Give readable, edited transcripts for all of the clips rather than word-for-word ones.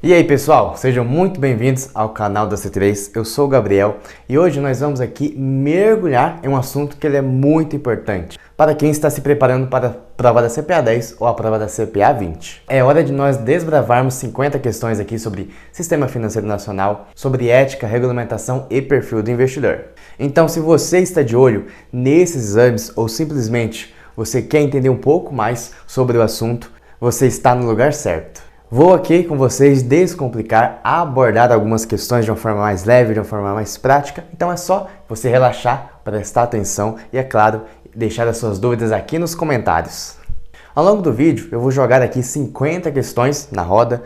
E aí pessoal, sejam muito bem-vindos ao canal da C3, eu sou o Gabriel e hoje nós vamos aqui mergulhar em um assunto que ele é muito importante para quem está se preparando para a prova da CPA 10 ou a prova da CPA 20. É hora de nós desbravarmos 50 questões aqui sobre Sistema Financeiro Nacional, sobre ética, regulamentação e perfil do investidor. Então se você está de olho nesses exames ou simplesmente você quer entender um pouco mais sobre o assunto, você está no lugar certo. Vou aqui com vocês descomplicar, abordar algumas questões de uma forma mais leve, de uma forma mais prática. Então é só você relaxar, prestar atenção e, é claro, deixar as suas dúvidas aqui nos comentários. Ao longo do vídeo eu vou jogar aqui 50 questões na roda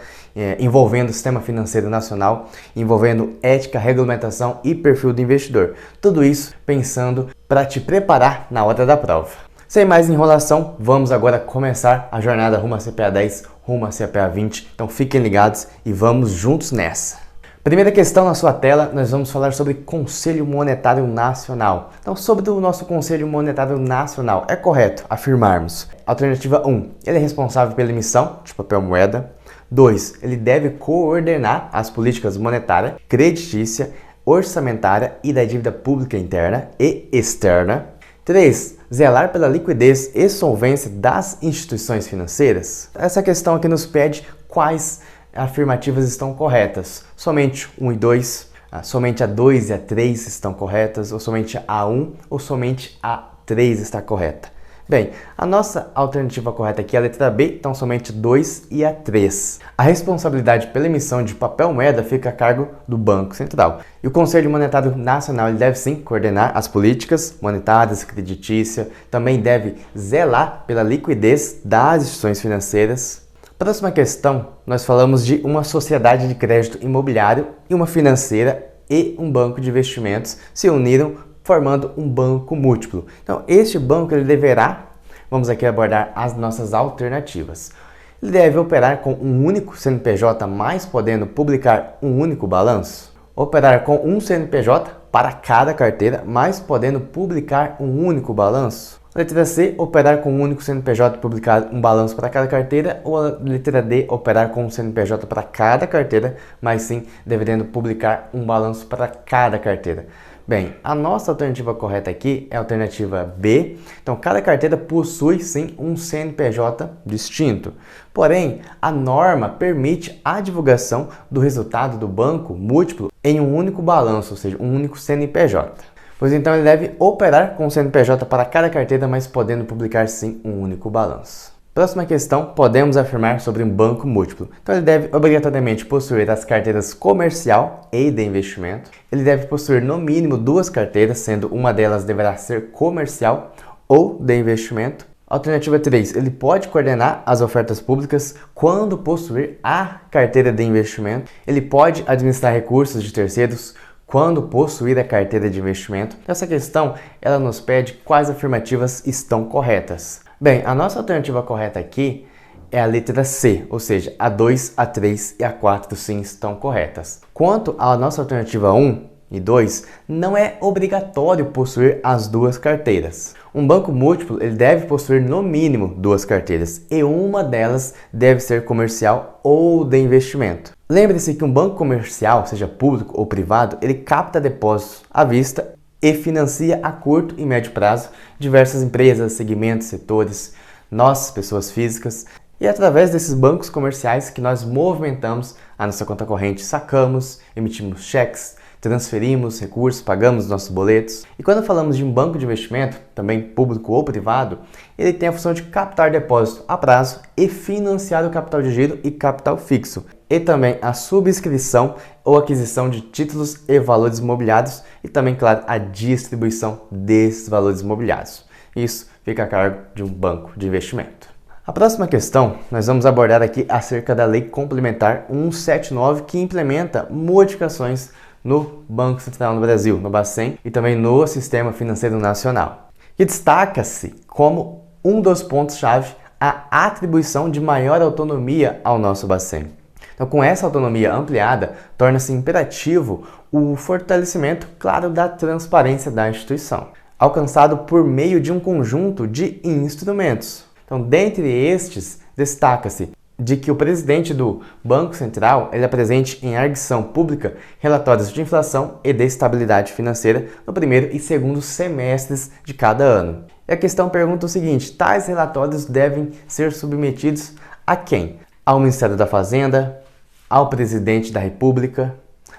envolvendo o Sistema Financeiro Nacional, envolvendo ética, regulamentação e perfil do investidor. Tudo isso pensando para te preparar na hora da prova. Sem mais enrolação, vamos agora começar a jornada rumo à CPA 10, rumo à CPA 20. Então fiquem ligados e vamos juntos nessa. Primeira questão na sua tela, nós vamos falar sobre Conselho Monetário Nacional. Então, sobre o nosso Conselho Monetário Nacional, é correto afirmarmos. Alternativa 1, ele é responsável pela emissão de papel moeda. 2, ele deve coordenar as políticas monetária, creditícia, orçamentária e da dívida pública interna e externa. 3. Zelar pela liquidez e solvência das instituições financeiras. Essa questão aqui nos pede quais afirmativas estão corretas. Somente 1 e 2, somente a 2 e a 3 estão corretas, ou somente a 1 ou somente a 3 está correta. Bem, a nossa alternativa correta aqui é a letra B, então somente 2 e a 3. A responsabilidade pela emissão de papel moeda fica a cargo do Banco Central. E o Conselho Monetário Nacional ele deve sim coordenar as políticas monetárias, creditícia, também deve zelar pela liquidez das instituições financeiras. Próxima questão, nós falamos de uma sociedade de crédito imobiliário e uma financeira e um banco de investimentos se uniram formando um banco múltiplo. Então, este banco ele deverá, vamos aqui abordar as nossas alternativas. Ele deve operar com um único CNPJ, mas podendo publicar um único balanço. Operar com um CNPJ para cada carteira, mas podendo publicar um único balanço. Letra C, operar com um único CNPJ e publicar um balanço para cada carteira, ou a letra D, operar com um CNPJ para cada carteira, mas sim devendo publicar um balanço para cada carteira. Bem, a nossa alternativa correta aqui é a alternativa B. Então, cada carteira possui sim um CNPJ distinto. Porém, a norma permite a divulgação do resultado do banco múltiplo em um único balanço, ou seja, um único CNPJ. Pois então, ele deve operar com o CNPJ para cada carteira, mas podendo publicar sim um único balanço. Próxima questão, podemos afirmar sobre um banco múltiplo. Então ele deve obrigatoriamente possuir as carteiras comercial e de investimento. Ele deve possuir no mínimo 2 carteiras, sendo uma delas deverá ser comercial ou de investimento. Alternativa 3, ele pode coordenar as ofertas públicas quando possuir a carteira de investimento. Ele pode administrar recursos de terceiros quando possuir a carteira de investimento. Essa questão, ela nos pede quais afirmativas estão corretas. Bem, a nossa alternativa correta aqui é a letra C, ou seja, a 2, a 3 e a 4 sim estão corretas. Quanto à nossa alternativa 1 e 2, não é obrigatório possuir as 2 carteiras. Um banco múltiplo ele deve possuir no mínimo 2 carteiras e uma delas deve ser comercial ou de investimento. Lembre-se que um banco comercial, seja público ou privado, ele capta depósitos à vista e financia a curto e médio prazo diversas empresas, segmentos, setores, nós, pessoas físicas, e através desses bancos comerciais que nós movimentamos a nossa conta corrente, sacamos, emitimos cheques, transferimos recursos, pagamos nossos boletos. E quando falamos de um banco de investimento, também público ou privado, ele tem a função de captar depósito a prazo e financiar o capital de giro e capital fixo, e também a subscrição ou aquisição de títulos e valores imobiliários e também, claro, a distribuição desses valores imobiliários. Isso fica a cargo de um banco de investimento. A próxima questão, nós vamos abordar aqui acerca da Lei Complementar 179, que implementa modificações no Banco Central no Brasil, no Bacen, e também no Sistema Financeiro Nacional. E destaca-se como um dos pontos-chave a atribuição de maior autonomia ao nosso Bacen. Então, com essa autonomia ampliada, torna-se imperativo o fortalecimento, claro, da transparência da instituição, alcançado por meio de um conjunto de instrumentos. Então, dentre estes, destaca-se de que o presidente do Banco Central ele apresente em arguição pública relatórios de inflação e de estabilidade financeira no primeiro e segundo semestres de cada ano. E a questão pergunta o seguinte: tais relatórios devem ser submetidos a quem? Ao Ministério da Fazenda, ao Presidente da República,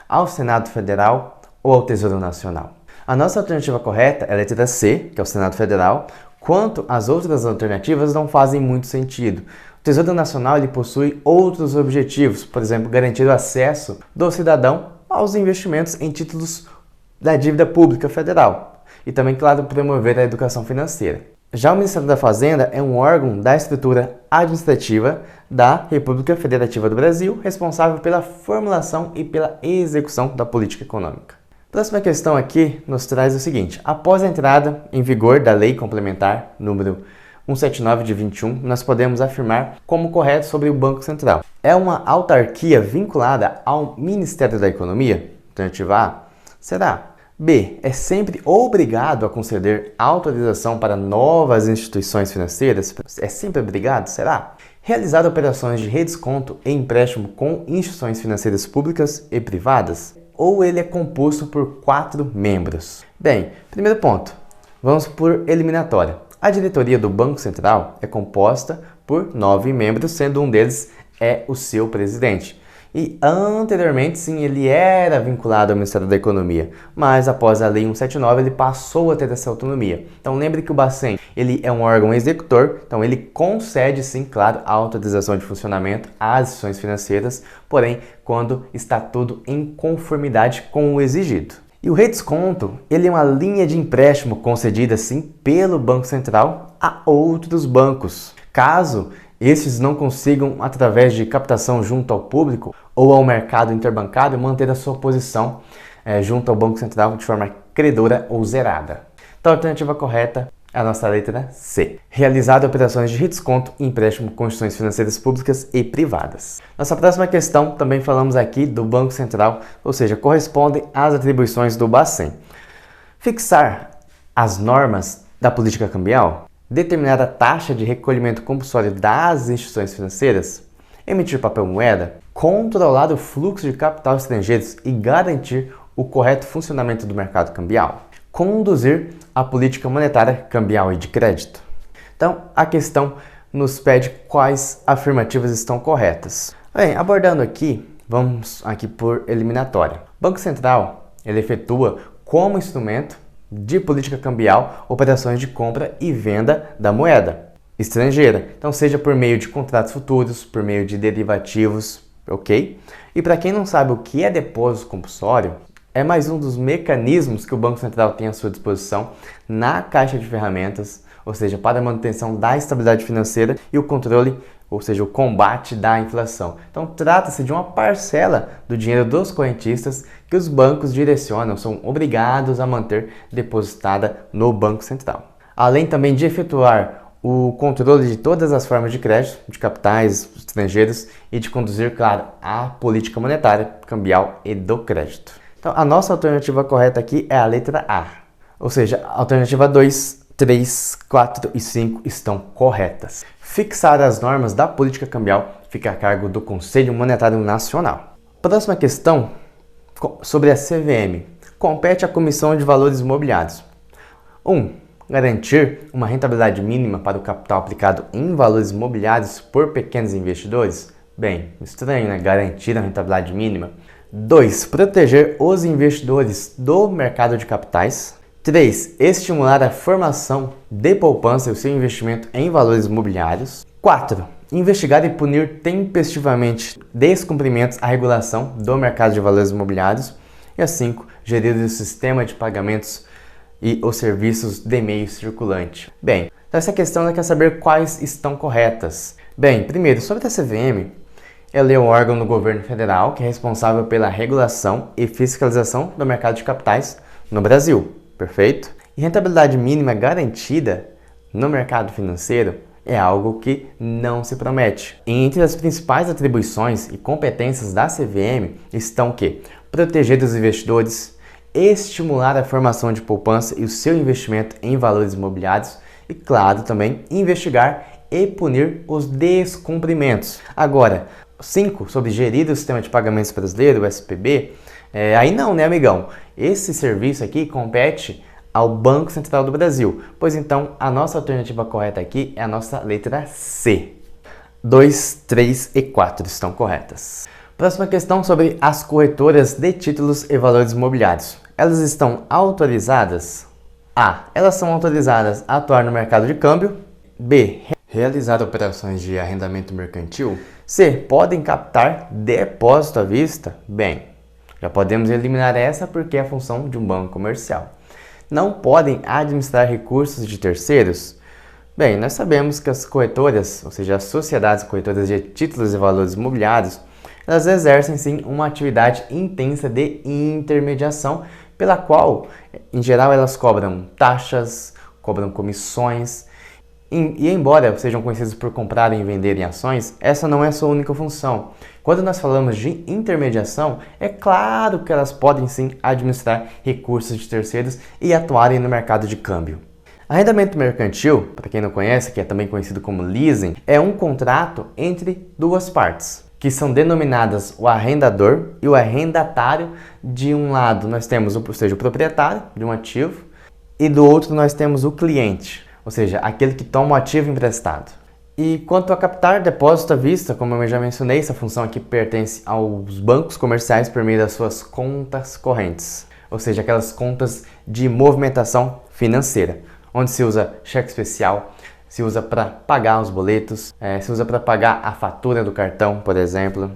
ao Senado Federal ou ao Tesouro Nacional? A nossa alternativa correta é a letra C, que é o Senado Federal, quanto as outras alternativas não fazem muito sentido. O Tesouro Nacional ele possui outros objetivos, por exemplo, garantir o acesso do cidadão aos investimentos em títulos da dívida pública federal e também, claro, promover a educação financeira. Já o Ministério da Fazenda é um órgão da estrutura administrativa da República Federativa do Brasil, responsável pela formulação e pela execução da política econômica. Próxima questão aqui nos traz o seguinte: após a entrada em vigor da Lei Complementar número 179 de 21, nós podemos afirmar como correto sobre o Banco Central. É uma autarquia vinculada ao Ministério da Economia? Alternativa A. Será? B. É sempre obrigado a conceder autorização para novas instituições financeiras? É sempre obrigado? Será? Realizar operações de redesconto e empréstimo com instituições financeiras públicas e privadas? Ou ele é composto por 4 membros? Bem, primeiro ponto, vamos por eliminatória. A diretoria do Banco Central é composta por 9 membros, sendo um deles é o seu presidente. E anteriormente, sim, ele era vinculado ao Ministério da Economia, mas após a Lei 179 ele passou a ter essa autonomia. Então lembre que o Bacen ele é um órgão executor, então ele concede, sim, claro, a autorização de funcionamento às instituições financeiras, porém quando está tudo em conformidade com o exigido. E o redesconto, ele é uma linha de empréstimo concedida, sim, pelo Banco Central a outros bancos. Caso estes não consigam, através de captação junto ao público ou ao mercado interbancário, manter a sua posição junto ao Banco Central de forma credora ou zerada. Então a alternativa correta é a nossa letra C. Realizar operações de redesconto e empréstimo com instituições financeiras públicas e privadas. Nossa próxima questão, também falamos aqui do Banco Central, ou seja, corresponde às atribuições do Bacen. Fixar as normas da política cambial, determinar a taxa de recolhimento compulsório das instituições financeiras, emitir papel moeda, controlar o fluxo de capital estrangeiros e garantir o correto funcionamento do mercado cambial, conduzir a política monetária, cambial e de crédito. Então, a questão nos pede quais afirmativas estão corretas. Bem, abordando aqui, vamos aqui por eliminatória. O Banco Central, ele efetua como instrumento de política cambial operações de compra e venda da moeda estrangeira. Então, seja por meio de contratos futuros, por meio de derivativos, ok? E para quem não sabe o que é depósito compulsório, é mais um dos mecanismos que o Banco Central tem à sua disposição na caixa de ferramentas, ou seja, para a manutenção da estabilidade financeira e o controle, ou seja, o combate da inflação. Então, trata-se de uma parcela do dinheiro dos correntistas que os bancos direcionam, são obrigados a manter depositada no Banco Central. Além também de efetuar o controle de todas as formas de crédito, de capitais estrangeiros e de conduzir, claro, a política monetária, cambial e do crédito. Então, a nossa alternativa correta aqui é a letra A. Ou seja, a alternativa 2, 3, 4 e 5 estão corretas. Fixar as normas da política cambial fica a cargo do Conselho Monetário Nacional. Próxima questão sobre a CVM. Compete à Comissão de Valores Imobiliários. 1. Garantir uma rentabilidade mínima para o capital aplicado em valores imobiliários por pequenos investidores? Bem, estranho, né? Garantir a rentabilidade mínima. 2. Proteger os investidores do mercado de capitais. 3. Estimular a formação de poupança e o seu investimento em valores imobiliários. 4. Investigar e punir tempestivamente descumprimentos à regulação do mercado de valores imobiliários. E 5. Gerir o sistema de pagamentos e os serviços de e-mail circulante. Bem, essa questão ela quer saber quais estão corretas. Bem, primeiro, sobre a CVM, ela é um órgão do governo federal que é responsável pela regulação e fiscalização do mercado de capitais no Brasil, perfeito? E rentabilidade mínima garantida no mercado financeiro é algo que não se promete. E entre as principais atribuições e competências da CVM estão o quê? Proteger os investidores, estimular a formação de poupança e o seu investimento em valores imobiliários e, claro, também investigar e punir os descumprimentos. Agora, 5, sobre gerir o sistema de pagamentos brasileiro, o SPB, aí não, né, amigão? Esse serviço aqui compete ao Banco Central do Brasil, pois então a nossa alternativa correta aqui é a nossa letra C. 2, 3 e 4 estão corretas. Próxima questão sobre as corretoras de títulos e valores imobiliários. Elas estão autorizadas? A. Elas são autorizadas a atuar no mercado de câmbio. B. Realizar operações de arrendamento mercantil. C. Podem captar depósito à vista. Bem, já podemos eliminar essa porque é a função de um banco comercial. Não podem administrar recursos de terceiros. Bem, nós sabemos que as corretoras, ou seja, as sociedades corretoras de títulos e valores imobiliários, elas exercem sim uma atividade intensa de intermediação, pela qual, em geral, elas cobram taxas, cobram comissões, e embora sejam conhecidas por comprarem e venderem ações, essa não é a sua única função. Quando nós falamos de intermediação, é claro que elas podem sim administrar recursos de terceiros e atuarem no mercado de câmbio. Arrendamento mercantil, para quem não conhece, que é também conhecido como leasing, é um contrato entre duas partes, que são denominadas o arrendador e o arrendatário. De um lado nós temos o proprietário de um ativo e do outro nós temos o cliente, ou seja, aquele que toma o ativo emprestado. E quanto a captar depósito à vista, como eu já mencionei, essa função aqui pertence aos bancos comerciais por meio das suas contas correntes, ou seja, aquelas contas de movimentação financeira, onde se usa cheque especial, se usa para pagar os boletos, se usa para pagar a fatura do cartão, por exemplo.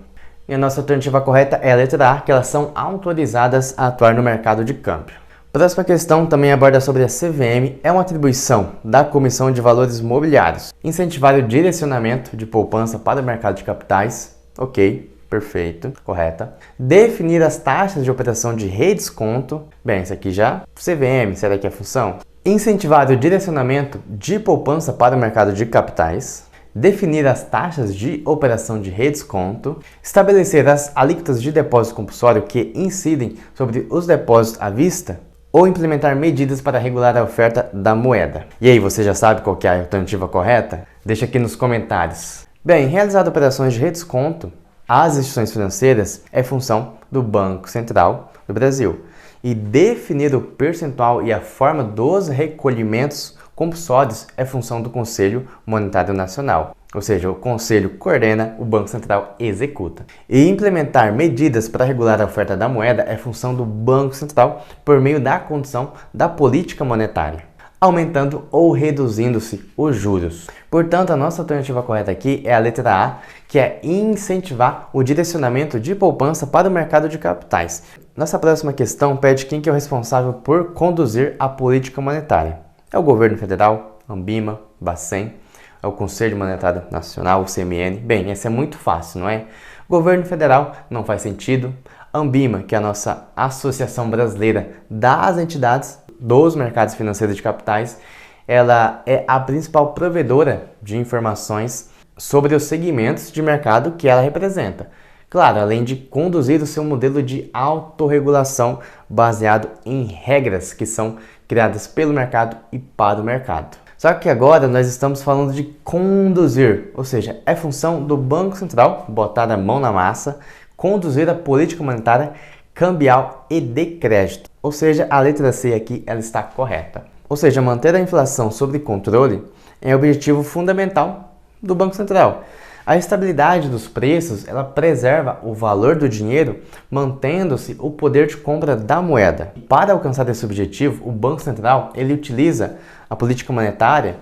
E a nossa alternativa correta é a letra A, que elas são autorizadas a atuar no mercado de câmbio. Próxima questão também aborda sobre a CVM, é uma atribuição da Comissão de Valores Imobiliários. Incentivar o direcionamento de poupança para o mercado de capitais, ok, perfeito, correta. Definir as taxas de operação de redesconto, bem, isso aqui já, CVM, será que é a função? Incentivar o direcionamento de poupança para o mercado de capitais. Definir as taxas de operação de redesconto, estabelecer as alíquotas de depósito compulsório que incidem sobre os depósitos à vista, ou implementar medidas para regular a oferta da moeda. E aí, você já sabe qual que é a alternativa correta? Deixa aqui nos comentários. Bem, realizar operações de redesconto às instituições financeiras é função do Banco Central do Brasil. E definir o percentual e a forma dos recolhimentos compulsórios é função do Conselho Monetário Nacional, ou seja, o Conselho coordena, o Banco Central executa. E implementar medidas para regular a oferta da moeda é função do Banco Central por meio da condução da política monetária, aumentando ou reduzindo-se os juros. Portanto, a nossa alternativa correta aqui é a letra A, que é incentivar o direcionamento de poupança para o mercado de capitais. Nossa próxima questão pede quem que é o responsável por conduzir a política monetária. É o governo federal, Anbima, Bacen, é o Conselho Monetário Nacional, o CMN. Bem, essa é muito fácil, não é? O governo federal não faz sentido. Anbima, que é a nossa Associação Brasileira das Entidades dos Mercados Financeiros de Capitais, ela é a principal provedora de informações sobre os segmentos de mercado que ela representa. Claro, além de conduzir o seu modelo de autorregulação baseado em regras que são criadas pelo mercado e para o mercado. Só que agora nós estamos falando de conduzir, ou seja, é função do Banco Central botar a mão na massa, conduzir a política monetária, cambial e de crédito. Ou seja, a letra C aqui ela está correta. Ou seja, manter a inflação sob controle é o objetivo fundamental do Banco Central. A estabilidade dos preços, ela preserva o valor do dinheiro, mantendo-se o poder de compra da moeda. Para alcançar esse objetivo, o Banco Central ele utiliza a política monetária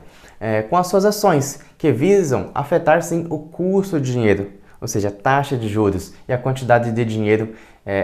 com as suas ações, que visam afetar sim o custo do dinheiro, ou seja, a taxa de juros e a quantidade de dinheiro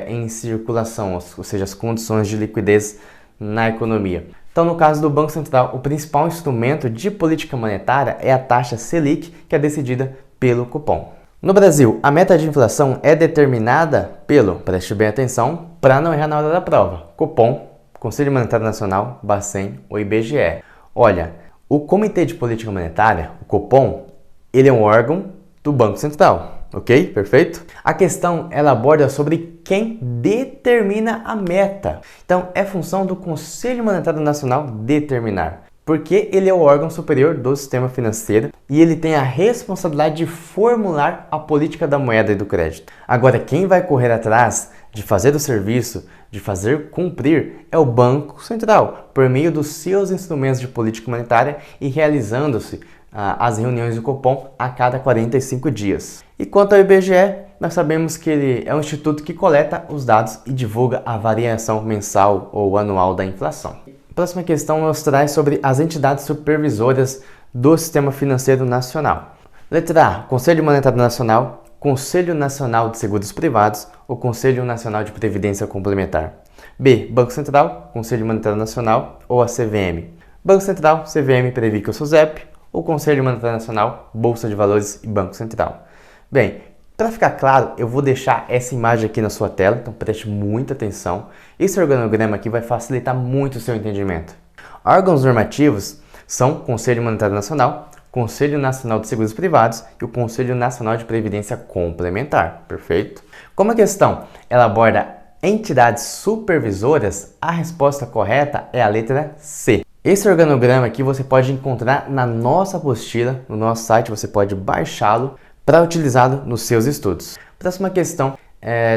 em circulação, ou seja, as condições de liquidez na economia. Então, no caso do Banco Central, o principal instrumento de política monetária é a taxa Selic, que é decidida pelo Copom. No Brasil, a meta de inflação é determinada pelo, preste bem atenção, para não errar na hora da prova, Copom, Conselho Monetário Nacional, Bacen ou IBGE. Olha, o Comitê de Política Monetária, o Copom, ele é um órgão do Banco Central, ok? Perfeito? A questão, ela aborda sobre quem determina a meta. Então, é função do Conselho Monetário Nacional determinar. Porque ele é o órgão superior do sistema financeiro e ele tem a responsabilidade de formular a política da moeda e do crédito. Agora, quem vai correr atrás de fazer o serviço, de fazer cumprir, é o Banco Central, por meio dos seus instrumentos de política monetária e realizando-se as reuniões do Copom a cada 45 dias. E quanto ao IBGE, nós sabemos que ele é um instituto que coleta os dados e divulga a variação mensal ou anual da inflação. A próxima questão nos traz sobre as entidades supervisoras do Sistema Financeiro Nacional. Letra A, Conselho Monetário Nacional, Conselho Nacional de Seguros Privados ou Conselho Nacional de Previdência Complementar. B, Banco Central, Conselho Monetário Nacional ou a CVM. Banco Central, CVM, Previc ou SUSEP, ou Conselho Monetário Nacional, Bolsa de Valores e Banco Central. Bem, para ficar claro, eu vou deixar essa imagem aqui na sua tela, então preste muita atenção. Esse organograma aqui vai facilitar muito o seu entendimento. Órgãos normativos são o Conselho Monetário Nacional, Conselho Nacional de Seguros Privados e o Conselho Nacional de Previdência Complementar, perfeito? Como a questão ela aborda entidades supervisoras, a resposta correta é a letra C. Esse organograma aqui você pode encontrar na nossa apostila, no nosso site, você pode baixá-lo para utilizá-lo nos seus estudos. Próxima questão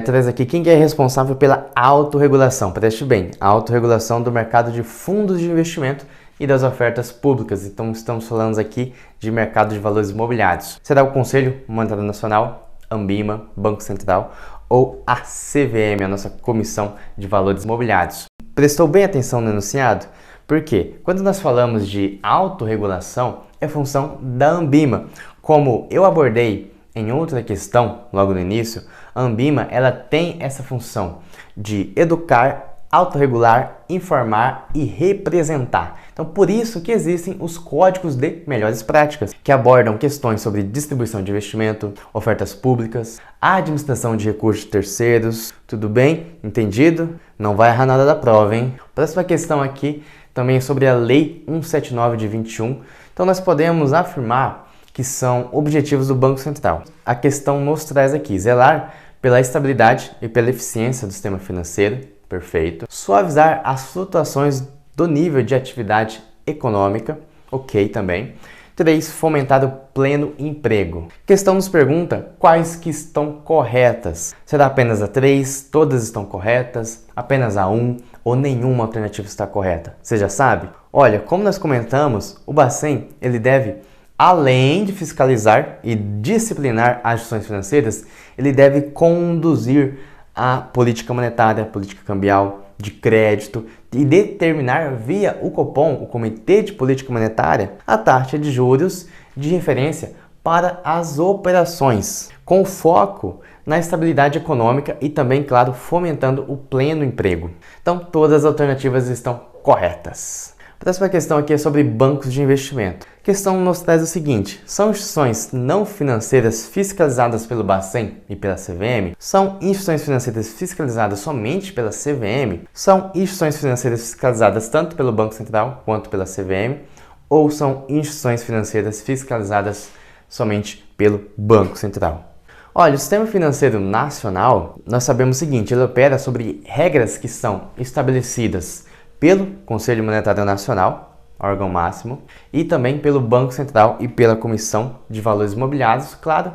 traz aqui quem é responsável pela autorregulação. Preste bem, a autorregulação do mercado de fundos de investimento e das ofertas públicas. Então estamos falando aqui de mercado de valores imobiliários. Será o Conselho Monetário Nacional, Anbima, Banco Central ou a CVM, a nossa Comissão de Valores Imobiliários. Prestou bem atenção no enunciado? Porque quando nós falamos de autorregulação, é função da Anbima. Como eu abordei em outra questão, logo no início, a Anbima ela tem essa função de educar, autorregular, informar e representar. Então, por isso que existem os códigos de melhores práticas, que abordam questões sobre distribuição de investimento, ofertas públicas, administração de recursos de terceiros. Tudo bem? Entendido? Não vai errar nada da prova, hein? Próxima questão aqui também é sobre a Lei 179 de 21. Então, nós podemos afirmar que são objetivos do Banco Central. A questão nos traz aqui, zelar pela estabilidade e pela eficiência do sistema financeiro, perfeito. Suavizar as flutuações do nível de atividade econômica, ok também. 3. Fomentar o pleno emprego. A questão nos pergunta quais que estão corretas. Será apenas a 3? Todas estão corretas? Apenas a 1? Ou nenhuma alternativa está correta? Você já sabe? Olha, como nós comentamos, o Bacen ele deve, além de fiscalizar e disciplinar as instituições financeiras, ele deve conduzir a política monetária, a política cambial, de crédito e determinar via o Copom, o Comitê de Política Monetária, a taxa de juros de referência para as operações, com foco na estabilidade econômica e também, claro, fomentando o pleno emprego. Então, todas as alternativas estão corretas. A próxima questão aqui é sobre bancos de investimento. A questão nos traz o seguinte: são instituições não financeiras fiscalizadas pelo Bacen e pela CVM? São instituições financeiras fiscalizadas somente pela CVM? São instituições financeiras fiscalizadas tanto pelo Banco Central quanto pela CVM? Ou são instituições financeiras fiscalizadas somente pelo Banco Central? Olha, o Sistema Financeiro Nacional, nós sabemos o seguinte: ele opera sobre regras que são estabelecidas pelo Conselho Monetário Nacional, órgão máximo, e também pelo Banco Central e pela Comissão de Valores Imobiliários, claro,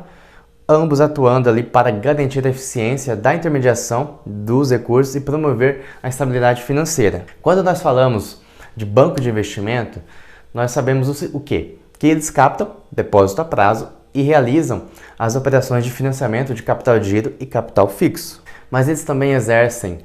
ambos atuando ali para garantir a eficiência da intermediação dos recursos e promover a estabilidade financeira. Quando nós falamos de banco de investimento, nós sabemos o quê? Que eles captam depósito a prazo e realizam as operações de financiamento de capital de giro e capital fixo. Mas eles também exercem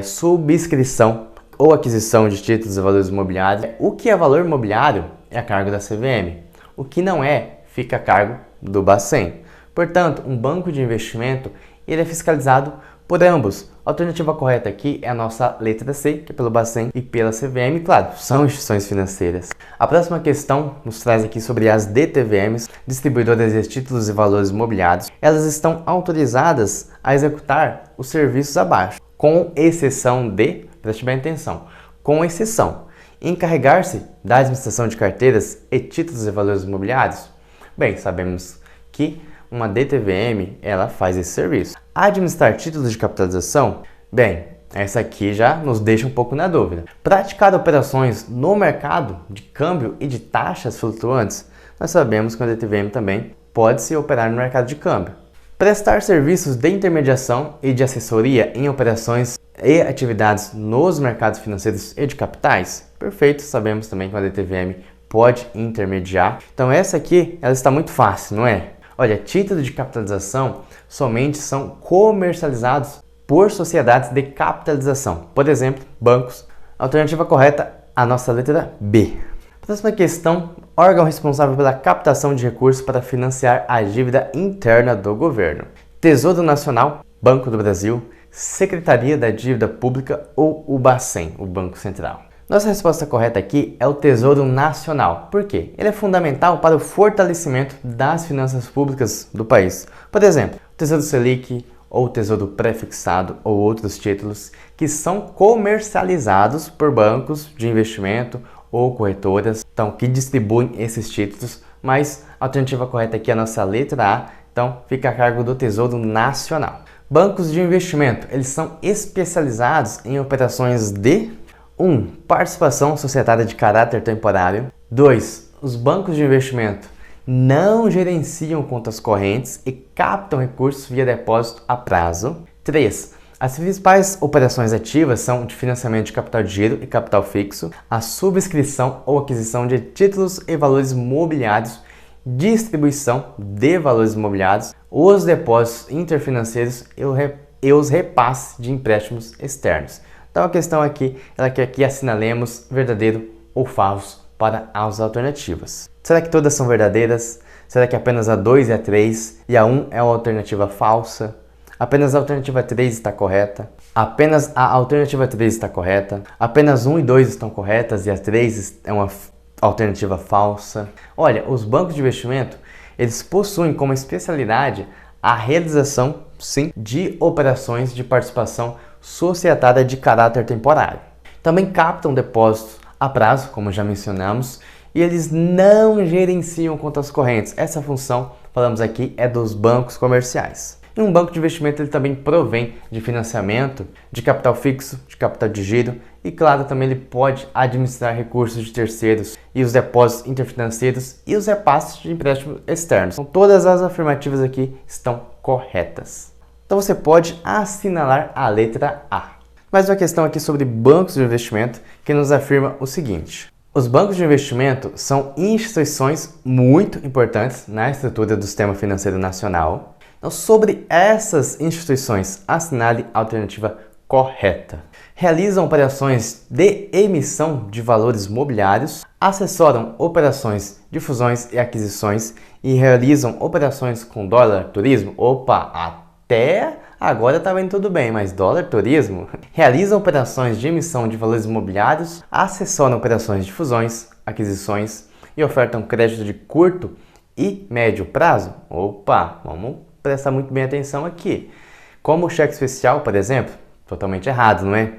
subscrição ou aquisição de títulos e valores imobiliários. O que é valor imobiliário é a cargo da CVM. O que não é, fica a cargo do Bacen. Portanto, um banco de investimento ele é fiscalizado por ambos. A alternativa correta aqui é a nossa letra C, que é pelo Bacen e pela CVM. Claro, são instituições financeiras. A próxima questão nos traz aqui sobre as DTVMs, distribuidoras de títulos e valores imobiliários. Elas estão autorizadas a executar os serviços abaixo, com exceção de, preste bem atenção, com exceção, encarregar-se da administração de carteiras e títulos e valores imobiliários. Bem, sabemos que uma DTVM, ela faz esse serviço. Administrar títulos de capitalização? Bem, Essa aqui já nos deixa um pouco na dúvida. Praticar operações no mercado de câmbio e de taxas flutuantes, nós sabemos que o DTVM também pode-se operar no mercado de câmbio. Prestar serviços de intermediação e de assessoria em operações e atividades nos mercados financeiros e de capitais. Perfeito, sabemos também que a DTVM pode intermediar. Então essa aqui, ela está muito fácil, não é? Olha, títulos de capitalização somente são comercializados por sociedades de capitalização. Por exemplo, bancos. Alternativa correta, a nossa letra B. Próxima questão, órgão responsável pela captação de recursos para financiar a dívida interna do governo. Tesouro Nacional, Banco do Brasil, Secretaria da Dívida Pública ou o Bacen, o Banco Central. Nossa resposta correta aqui é o Tesouro Nacional. Por quê? Ele é fundamental para o fortalecimento das finanças públicas do país. Por exemplo, o Tesouro Selic ou o Tesouro Prefixado ou outros títulos que são comercializados por bancos de investimento ou corretoras, então, que distribuem esses títulos, mas a alternativa correta aqui é a nossa letra A, então fica a cargo do Tesouro Nacional. Bancos de investimento, eles são especializados em operações de 1. Participação societária de caráter temporário. 2. Os bancos de investimento não gerenciam contas correntes e captam recursos via depósito a prazo. 3. As principais operações ativas são de financiamento de capital de giro e capital fixo, a subscrição ou aquisição de títulos e valores mobiliários, distribuição de valores mobiliários, os depósitos interfinanceiros e os repasses de empréstimos externos. Então a questão aqui é que aqui assinalemos verdadeiro ou falso para as alternativas. Será que todas são verdadeiras? Será que apenas a 2 e a 3 e a 1 é uma alternativa falsa? Apenas a alternativa 3 está correta. Apenas a alternativa 3 está correta. Apenas 1 e 2 estão corretas e a 3 é uma alternativa falsa. Olha, os bancos de investimento, eles possuem como especialidade a realização, sim, de operações de participação societária de caráter temporário. Também captam depósitos a prazo, como já mencionamos, e eles não gerenciam contas correntes. Essa função, falamos aqui, é dos bancos comerciais. E um banco de investimento ele também provém de financiamento, de capital fixo, de capital de giro e, claro, também ele pode administrar recursos de terceiros e os depósitos interfinanceiros e os repasses de empréstimos externos. Então, todas as afirmativas aqui estão corretas. Então, você pode assinalar a letra A. Mais uma questão aqui sobre bancos de investimento que nos afirma o seguinte. Os bancos de investimento são instituições muito importantes na estrutura do sistema financeiro nacional. Então, sobre essas instituições, assinale a alternativa correta. Realizam operações de emissão de valores mobiliários, assessoram operações de fusões e aquisições e realizam operações com dólar turismo. Opa, até agora estava indo tudo bem, mas dólar turismo? Realizam operações de emissão de valores mobiliários, assessoram operações de fusões, aquisições e ofertam crédito de curto e médio prazo. Opa, vamos prestar muito bem atenção aqui. Como o cheque especial, por exemplo, totalmente errado, não é?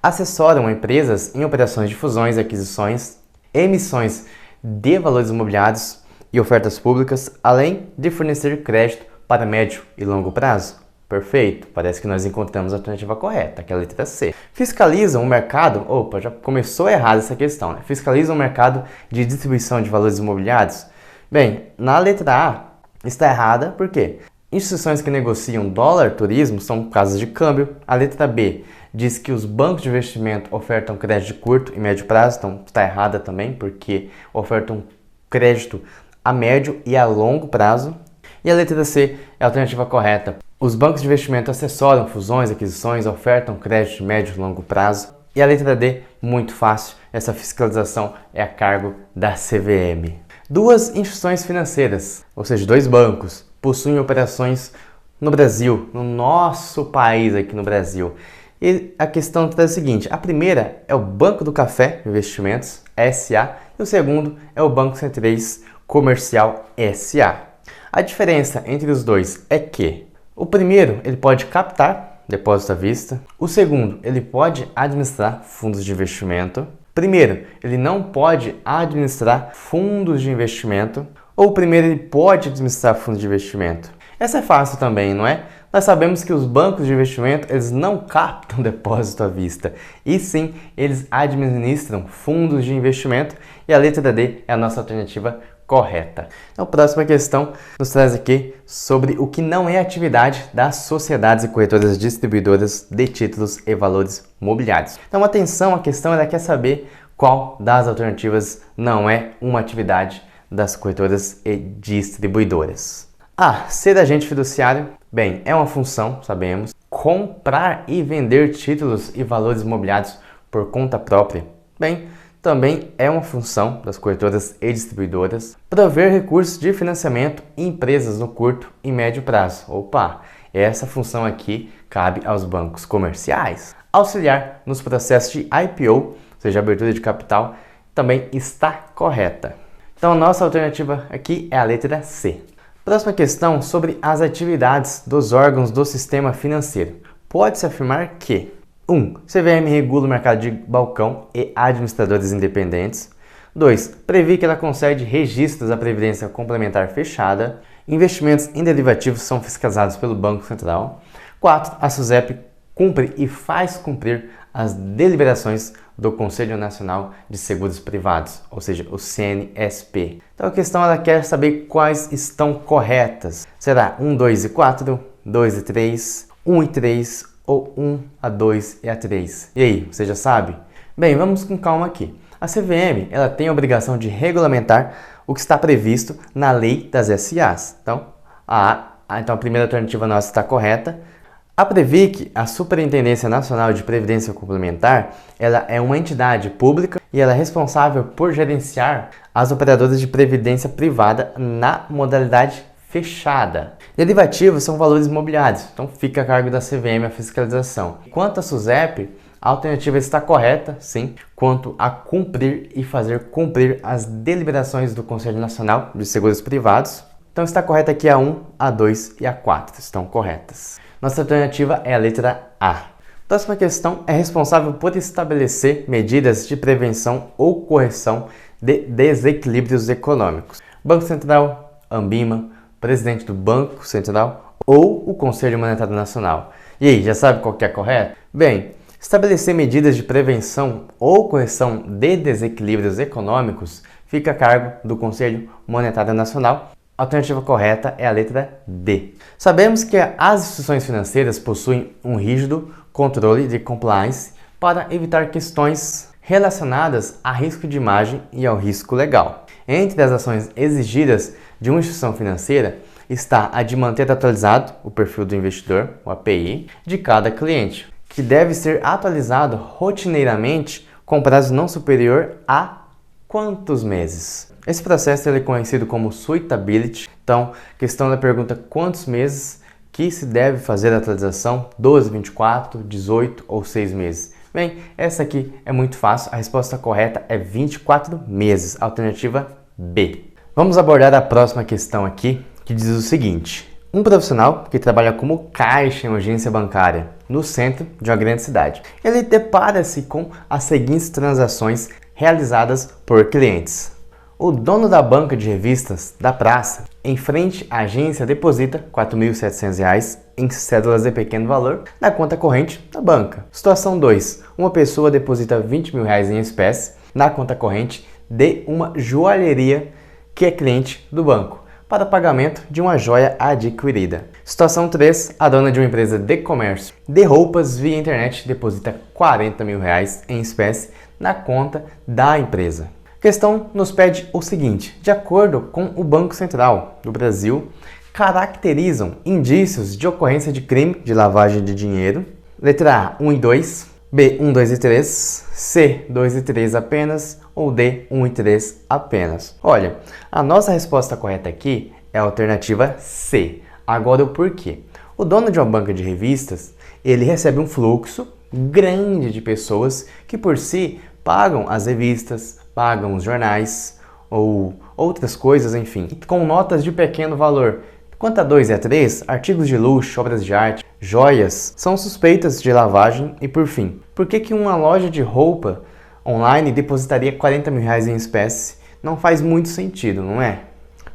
Assessoram empresas em operações de fusões, aquisições, emissões de valores imobiliários e ofertas públicas, além de fornecer crédito para médio e longo prazo. Perfeito, parece que nós encontramos a alternativa correta, que é a letra C. Fiscalizam o mercado, opa, já começou errado essa questão, né? Fiscalizam o mercado de distribuição de valores imobiliários. Bem, na letra A está errada, por quê? Instituições que negociam dólar turismo são casas de câmbio. A letra B diz que os bancos de investimento ofertam crédito de curto e médio prazo, então está errada também, porque ofertam crédito a médio e a longo prazo. E a letra C é a alternativa correta. Os bancos de investimento assessoram fusões, aquisições, ofertam crédito de médio e longo prazo. E a letra D, muito fácil, essa fiscalização é a cargo da CVM. Duas instituições financeiras, ou seja, dois bancos, possuem operações no Brasil, no nosso país aqui no Brasil. E a questão é a seguinte, a primeira é o Banco do Café Investimentos, SA, e o segundo é o Banco C3 Comercial, SA. A diferença entre os dois é que o primeiro ele pode captar depósito à vista, o segundo ele pode administrar fundos de investimento. Primeiro, ele não pode administrar fundos de investimento, ou primeiro ele pode administrar fundos de investimento. Essa é fácil também, não é? Nós sabemos que os bancos de investimento, eles não captam depósito à vista, e sim, eles administram fundos de investimento, e a letra D é a nossa alternativa correta. Então, a próxima questão nos traz aqui sobre o que não é atividade das sociedades e corretoras distribuidoras de títulos e valores mobiliários. Então, atenção, a questão ela quer saber qual das alternativas não é uma atividade das corretoras e distribuidoras. A. Ser agente fiduciário. Bem, é uma função, sabemos. Comprar e vender títulos e valores imobiliários por conta própria. Bem, também é uma função das corretoras e distribuidoras. Prover recursos de financiamento em empresas no curto e médio prazo. Opa, essa função aqui cabe aos bancos comerciais. Auxiliar nos processos de IPO, ou seja, abertura de capital, também está correta. Então, a nossa alternativa aqui é a letra C. Próxima questão sobre as atividades dos órgãos do sistema financeiro. Pode-se afirmar que 1. CVM regula o mercado de balcão e administradores independentes. 2. Prevê que ela concede registros à Previdência Complementar Fechada. Investimentos em derivativos são fiscalizados pelo Banco Central. 4. A SUSEP cumpre e faz cumprir as deliberações do Conselho Nacional de Seguros Privados, ou seja, o CNSP. Então a questão ela quer saber quais estão corretas. Será 1, 2 e 4, 2 e 3, 1 e 3 ou 1, a 2 e a 3? E aí, você já sabe? Bem, vamos com calma aqui. A CVM ela tem a obrigação de regulamentar o que está previsto na lei das SAs. Então, a primeira alternativa nossa está correta. A Previc, a Superintendência Nacional de Previdência Complementar, ela é uma entidade pública e ela é responsável por gerenciar as operadoras de previdência privada na modalidade fechada. Derivativos são valores imobiliários, então fica a cargo da CVM a fiscalização. Quanto à SUSEP, a alternativa está correta, sim, quanto a cumprir e fazer cumprir as deliberações do Conselho Nacional de Seguros Privados. Então está correta aqui a 1, a 2 e a 4, estão corretas. Nossa alternativa é a letra A. Próxima questão é responsável por estabelecer medidas de prevenção ou correção de desequilíbrios econômicos. Banco Central, Anbima, Presidente do Banco Central ou o Conselho Monetário Nacional. E aí, já sabe qual que é correto? Bem, estabelecer medidas de prevenção ou correção de desequilíbrios econômicos fica a cargo do Conselho Monetário Nacional. A alternativa correta é a letra D. Sabemos que as instituições financeiras possuem um rígido controle de compliance para evitar questões relacionadas a risco de imagem e ao risco legal. Entre as ações exigidas de uma instituição financeira está a de manter atualizado o perfil do investidor, o API, de cada cliente, que deve ser atualizado rotineiramente com prazo não superior a quantos meses? Esse processo ele é conhecido como suitability. Então, a questão da pergunta quantos meses que se deve fazer a atualização? 12, 24, 18 ou 6 meses? Bem, essa aqui é muito fácil. A resposta correta é 24 meses. Alternativa B. Vamos abordar a próxima questão aqui, que diz o seguinte. Um profissional que trabalha como caixa em uma agência bancária no centro de uma grande cidade. Ele depara-se com as seguintes transações realizadas por clientes. O dono da banca de revistas da praça, em frente à agência, deposita R$ 4.700 em cédulas de pequeno valor na conta corrente da banca. Situação 2. Uma pessoa deposita R$ 20.000 em espécie na conta corrente de uma joalheria que é cliente do banco, para pagamento de uma joia adquirida. Situação 3. A dona de uma empresa de comércio de roupas via internet deposita R$ 40.000 em espécie na conta da empresa. A questão nos pede o seguinte: de acordo com o Banco Central do Brasil, caracterizam indícios de ocorrência de crime de lavagem de dinheiro. Letra A, 1 e 2, B, 1, 2 e 3, C, 2 e 3 apenas, ou D, 1 e 3 apenas. Olha, a nossa resposta correta aqui é a alternativa C. Agora o porquê? O dono de uma banca de revistas, ele recebe um fluxo grande de pessoas que por si pagam as revistas, pagam os jornais ou outras coisas, enfim, com notas de pequeno valor. Quanto a 2 e a 3, artigos de luxo, obras de arte, joias, são suspeitas de lavagem. E por fim, por que uma loja de roupa online depositaria R$ 40.000 em espécie? Não faz muito sentido, não é?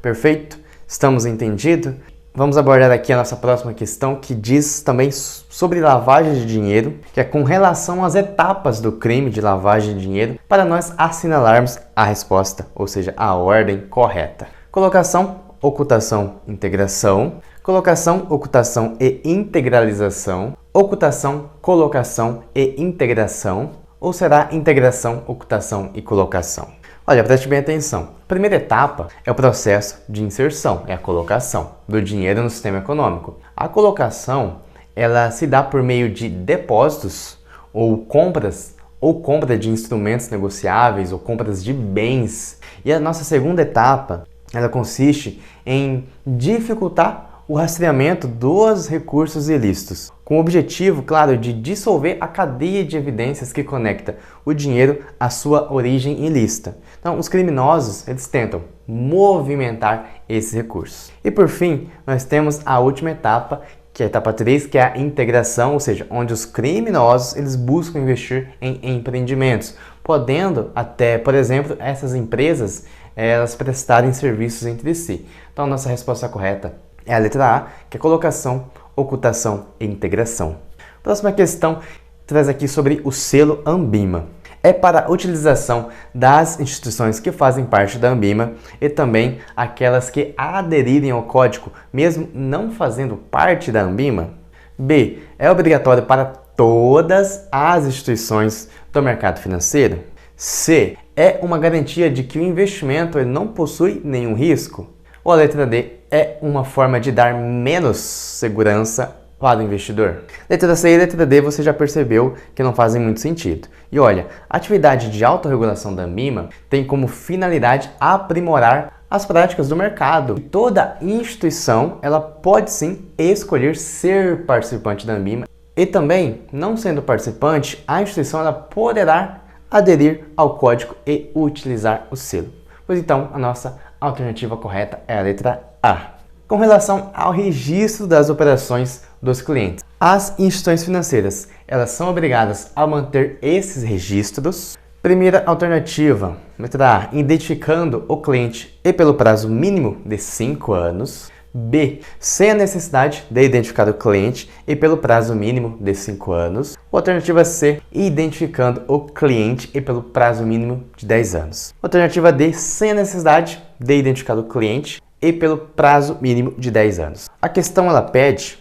Perfeito? Estamos entendidos? Vamos abordar aqui a nossa próxima questão, que diz também sobre lavagem de dinheiro, que é com relação às etapas do crime de lavagem de dinheiro, para nós assinalarmos a resposta, ou seja, a ordem correta. Colocação, ocultação, integração. Colocação, ocultação e integralização. Ocultação, colocação e integração. Ou será integração, ocultação e colocação? Olha, preste bem atenção. A primeira etapa é o processo de inserção, é a colocação do dinheiro no sistema econômico. A colocação, ela se dá por meio de depósitos ou compra de instrumentos negociáveis ou compras de bens. E a nossa segunda etapa, ela consiste em dificultar o rastreamento dos recursos ilícitos, com o objetivo, claro, de dissolver a cadeia de evidências que conecta o dinheiro à sua origem ilícita. Então, os criminosos, eles tentam movimentar esses recursos. E por fim, nós temos a última etapa, que é a etapa 3, que é a integração, ou seja, onde os criminosos, eles buscam investir em empreendimentos, podendo até, por exemplo, essas empresas, elas prestarem serviços entre si. Então, a nossa resposta correta é a letra A, que é colocação, ocultação e integração. Próxima questão traz aqui sobre o selo Anbima. É para a utilização das instituições que fazem parte da Anbima e também aquelas que aderirem ao código, mesmo não fazendo parte da Anbima. B. É obrigatório para todas as instituições do mercado financeiro. C. É uma garantia de que o investimento ele não possui nenhum risco. Ou a letra D, é uma forma de dar menos segurança para o investidor? Letra C e letra D você já percebeu que não fazem muito sentido. E olha, a atividade de autorregulação da Anbima tem como finalidade aprimorar as práticas do mercado. E toda instituição ela pode sim escolher ser participante da Anbima e também, não sendo participante, a instituição ela poderá aderir ao código e utilizar o selo. Pois então, a nossa alternativa correta é a letra A. Com relação ao registro das operações dos clientes, as instituições financeiras, elas são obrigadas a manter esses registros. Primeira alternativa, letra A, identificando o cliente e pelo prazo mínimo de 5 anos. B, sem a necessidade de identificar o cliente e pelo prazo mínimo de 5 anos. Alternativa C, identificando o cliente e pelo prazo mínimo de 10 anos. Alternativa D, sem a necessidade de identificar o cliente e pelo prazo mínimo de 10 anos. A questão ela pede,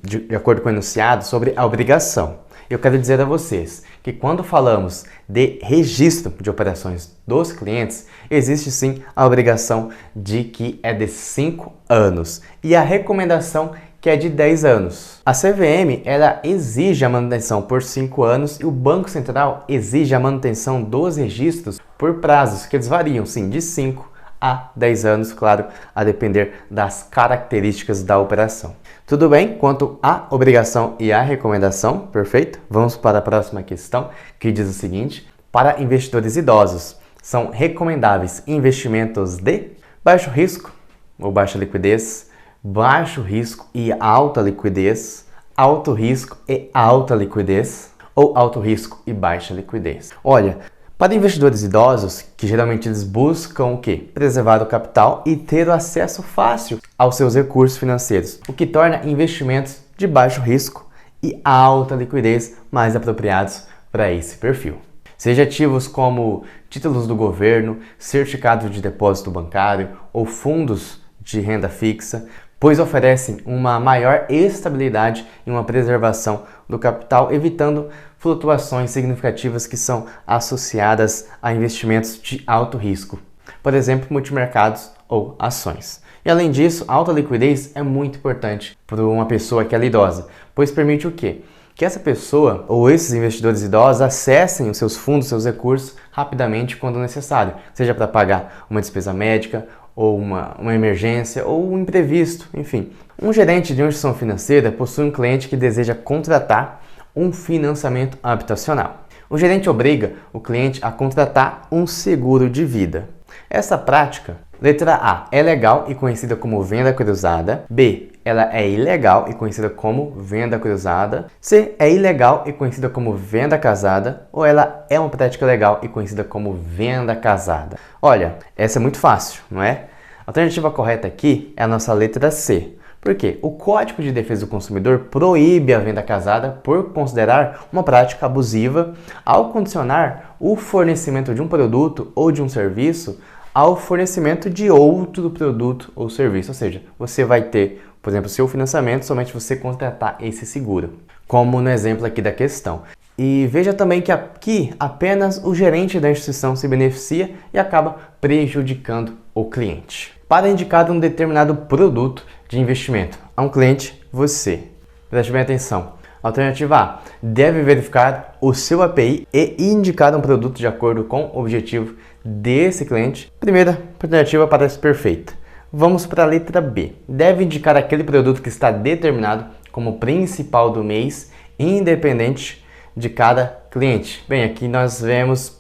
de acordo com o enunciado, sobre a obrigação. Eu quero dizer a vocês que quando falamos de registro de operações dos clientes, existe sim a obrigação de que é de 5 anos e a recomendação que é de 10 anos. A CVM ela exige a manutenção por 5 anos e o Banco Central exige a manutenção dos registros por prazos que eles variam sim de 5 a 10 anos, claro, a depender das características da operação. Tudo bem quanto à obrigação e à recomendação? Perfeito? Vamos para a próxima questão, que diz o seguinte: para investidores idosos, são recomendáveis investimentos de baixo risco ou baixa liquidez, baixo risco e alta liquidez, alto risco e alta liquidez ou alto risco e baixa liquidez? Olha, para investidores idosos, que geralmente eles buscam o quê? Preservar o capital e ter o acesso fácil aos seus recursos financeiros, o que torna investimentos de baixo risco e alta liquidez mais apropriados para esse perfil. Seja ativos como títulos do governo, certificados de depósito bancário ou fundos de renda fixa, pois oferecem uma maior estabilidade e uma preservação do capital, evitando flutuações significativas que são associadas a investimentos de alto risco, por exemplo, multimercados ou ações. E além disso, a alta liquidez é muito importante para uma pessoa que é idosa, pois permite o quê? Que essa pessoa ou esses investidores idosos acessem os seus fundos, seus recursos rapidamente quando necessário, seja para pagar uma despesa médica ou uma emergência ou um imprevisto, enfim. Um gerente de uma instituição financeira possui um cliente que deseja contratar um financiamento habitacional. O gerente obriga o cliente a contratar um seguro de vida. Essa prática, letra A, é legal e conhecida como venda cruzada. B, ela é ilegal e conhecida como venda cruzada. C, é ilegal e conhecida como venda casada. Ou ela é uma prática legal e conhecida como venda casada? Olha, essa é muito fácil, não é? A alternativa correta aqui é a nossa letra C, Por quê? O Código de Defesa do Consumidor proíbe a venda casada por considerar uma prática abusiva ao condicionar o fornecimento de um produto ou de um serviço ao fornecimento de outro produto ou serviço. Ou seja, você vai ter, por exemplo, seu financiamento somente você contratar esse seguro, como no exemplo aqui da questão. E veja também que aqui apenas o gerente da instituição se beneficia e acaba prejudicando o cliente. Para indicar um determinado produto de investimento a um cliente, você, preste bem atenção. Alternativa A, deve verificar o seu API e indicar um produto de acordo com o objetivo desse cliente. Primeira alternativa parece perfeita. Vamos para a letra B. Deve indicar aquele produto que está determinado como principal do mês, independente de cada cliente. Bem, aqui nós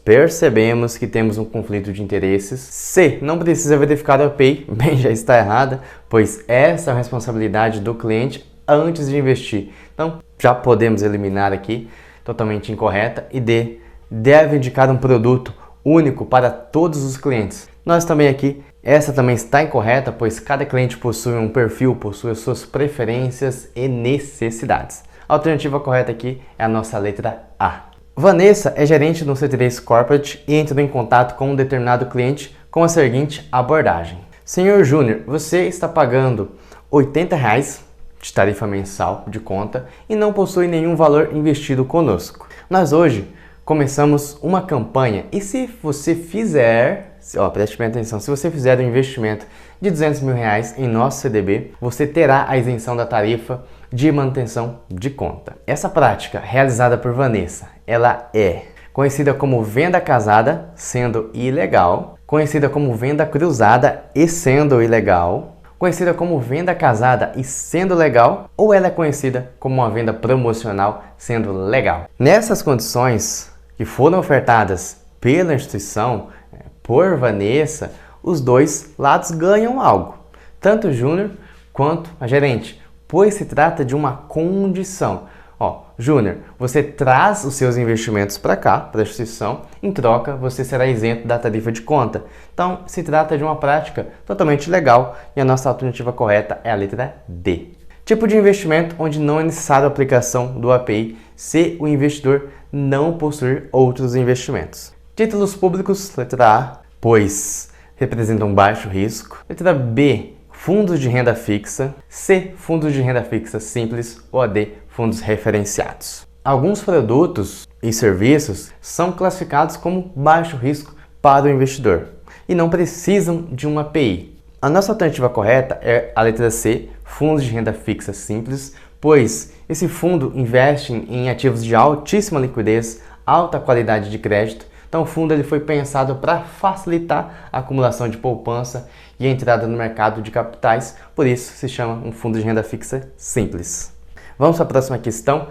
percebemos que temos um conflito de interesses. C, não precisa verificar o API. Bem, já está errada, pois essa é a responsabilidade do cliente antes de investir. Então, já podemos eliminar aqui, totalmente incorreta. E D, deve indicar um produto único para todos os clientes. Nós também aqui, essa também está incorreta, pois cada cliente possui um perfil, possui as suas preferências e necessidades. A alternativa correta aqui é a nossa letra A. Vanessa é gerente no C3 Corporate e entrou em contato com um determinado cliente com a seguinte abordagem. Senhor Júnior, você está pagando R$80 de tarifa mensal de conta e não possui nenhum valor investido conosco. Nós hoje começamos uma campanha e se você fizer, preste bem atenção, se você fizer um investimento de R$200 mil em nosso CDB, você terá a isenção da tarifa de manutenção de conta. Essa prática realizada por Vanessa, ela é conhecida como venda casada, sendo ilegal, conhecida como venda cruzada e sendo ilegal, conhecida como venda casada e sendo legal, ou ela é conhecida como uma venda promocional sendo legal. Nessas condições que foram ofertadas pela instituição, por Vanessa, os dois lados ganham algo, tanto o Júnior quanto a gerente, pois se trata de uma condição. Júnior, você traz os seus investimentos para cá, para a instituição, em troca você será isento da tarifa de conta. Então, se trata de uma prática totalmente legal e a nossa alternativa correta é a letra D. Tipo de investimento onde não é necessário a aplicação do API se o investidor não possuir outros investimentos. Títulos públicos, letra A, pois representam baixo risco. Letra B, fundos de renda fixa. C, fundos de renda fixa simples. Ou a D, fundos referenciados. Alguns produtos e serviços são classificados como baixo risco para o investidor e não precisam de uma API. A nossa alternativa correta é a letra C, fundos de renda fixa simples, pois esse fundo investe em ativos de altíssima liquidez, alta qualidade de crédito. Então o fundo ele foi pensado para facilitar a acumulação de poupança e a entrada no mercado de capitais, por isso se chama um fundo de renda fixa simples. Vamos para a próxima questão.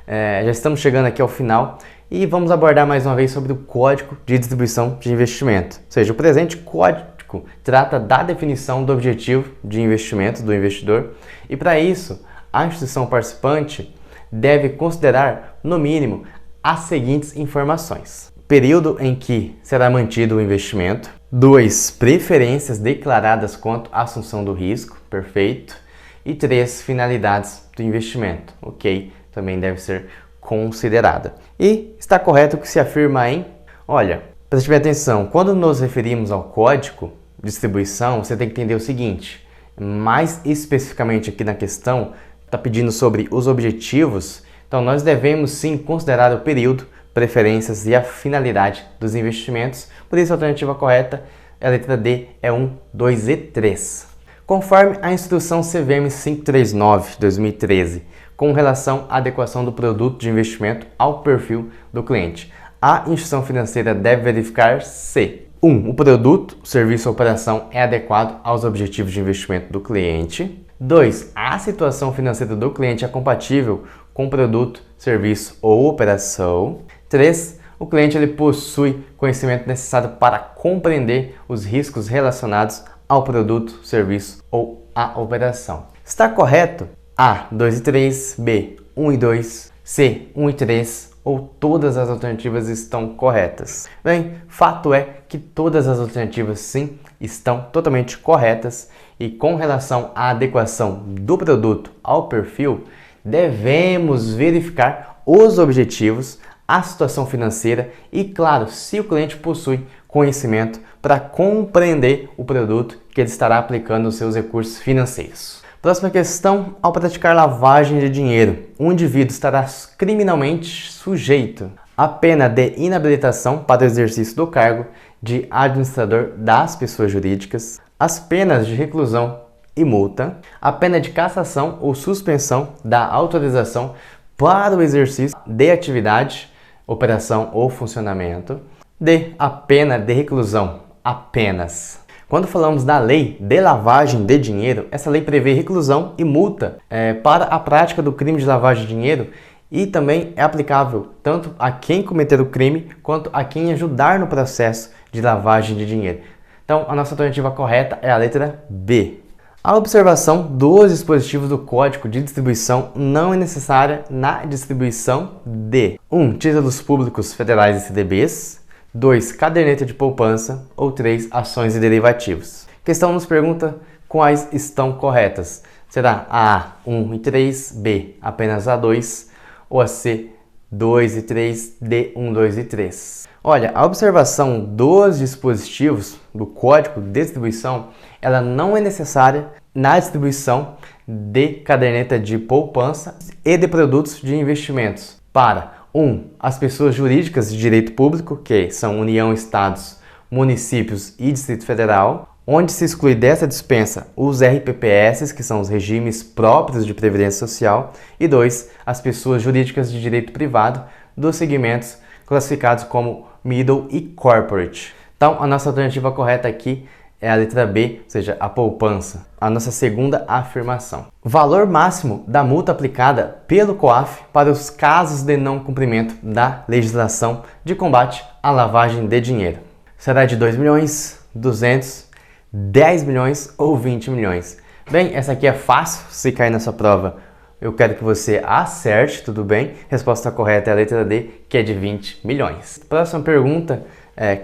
Já estamos chegando aqui ao final e vamos abordar mais uma vez sobre o Código de Distribuição de Investimento. Ou seja, o presente código trata da definição do objetivo de investimento do investidor e para isso a instituição participante deve considerar, no mínimo, as seguintes informações. Período em que será mantido o investimento. 2. Preferências declaradas quanto à assunção do risco. Perfeito. E 3. Finalidades do investimento. Ok, também deve ser considerada. E está correto o que se afirma em... Olha, preste bem atenção, quando nos referimos ao código de distribuição, você tem que entender o seguinte, mais especificamente aqui na questão, está pedindo sobre os objetivos, então nós devemos sim considerar o período, preferências e a finalidade dos investimentos, por isso a alternativa correta é a letra D, é 1, 2 e 3. Conforme a instrução CVM 539/2013, com relação à adequação do produto de investimento ao perfil do cliente, a instituição financeira deve verificar se 1. O produto, serviço ou operação é adequado aos objetivos de investimento do cliente. 2. A situação financeira do cliente é compatível com o produto, serviço ou operação. 3. O cliente ele possui conhecimento necessário para compreender os riscos relacionados ao produto, serviço ou à operação. Está correto? A, 2 e 3, B, 1 e 2, C, 1 e 3, ou todas as alternativas estão corretas? Bem, fato é que todas as alternativas sim estão totalmente corretas e com relação à adequação do produto ao perfil, devemos verificar os objetivos, a situação financeira e, claro, se o cliente possui conhecimento para compreender o produto que ele estará aplicando os seus recursos financeiros. Próxima questão: ao praticar lavagem de dinheiro, um indivíduo estará criminalmente sujeito à pena de inabilitação para o exercício do cargo de administrador das pessoas jurídicas, as penas de reclusão e multa, a pena de cassação ou suspensão da autorização para o exercício de atividade, operação ou funcionamento, D, a pena de reclusão apenas. Quando falamos da lei de lavagem de dinheiro, essa lei prevê reclusão e multa para a prática do crime de lavagem de dinheiro e também é aplicável tanto a quem cometer o crime quanto a quem ajudar no processo de lavagem de dinheiro. Então, a nossa alternativa correta é a letra B. A observação dos dispositivos do Código de Distribuição não é necessária na distribuição de 1. Títulos públicos federais e CDBs, 2. Caderneta de poupança ou 3. Ações e derivativos. A questão nos pergunta quais estão corretas. Será a A, 1 e 3, B, apenas a 2 ou a C, 2 e 3, D, 1, 2 e 3. Olha, a observação dos dispositivos do Código de Distribuição, ela não é necessária na distribuição de caderneta de poupança e de produtos de investimentos para 1. As pessoas jurídicas de direito público, que são União, Estados, municípios e Distrito Federal, onde se exclui dessa dispensa os RPPS, que são os regimes próprios de previdência social, e 2. As pessoas jurídicas de direito privado dos segmentos classificados como Middle e Corporate. Então, a nossa alternativa correta aqui é a letra B, ou seja, a poupança. A nossa segunda afirmação. Valor máximo da multa aplicada pelo COAF para os casos de não cumprimento da legislação de combate à lavagem de dinheiro. Será de 2 milhões, 200, 10 milhões ou 20 milhões? Bem, essa aqui é fácil, se cair na sua prova. Eu quero que você acerte, tudo bem? Resposta correta é a letra D, que é de 20 milhões. Próxima pergunta.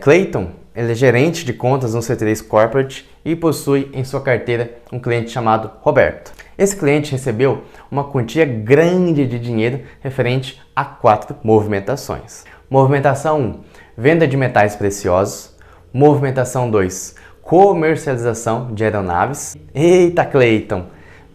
Clayton, ele é gerente de contas no C3 Corporate e possui em sua carteira um cliente chamado Roberto. Esse cliente recebeu uma quantia grande de dinheiro referente a 4 movimentações. Movimentação 1, venda de metais preciosos. Movimentação 2, comercialização de aeronaves. Eita, Clayton!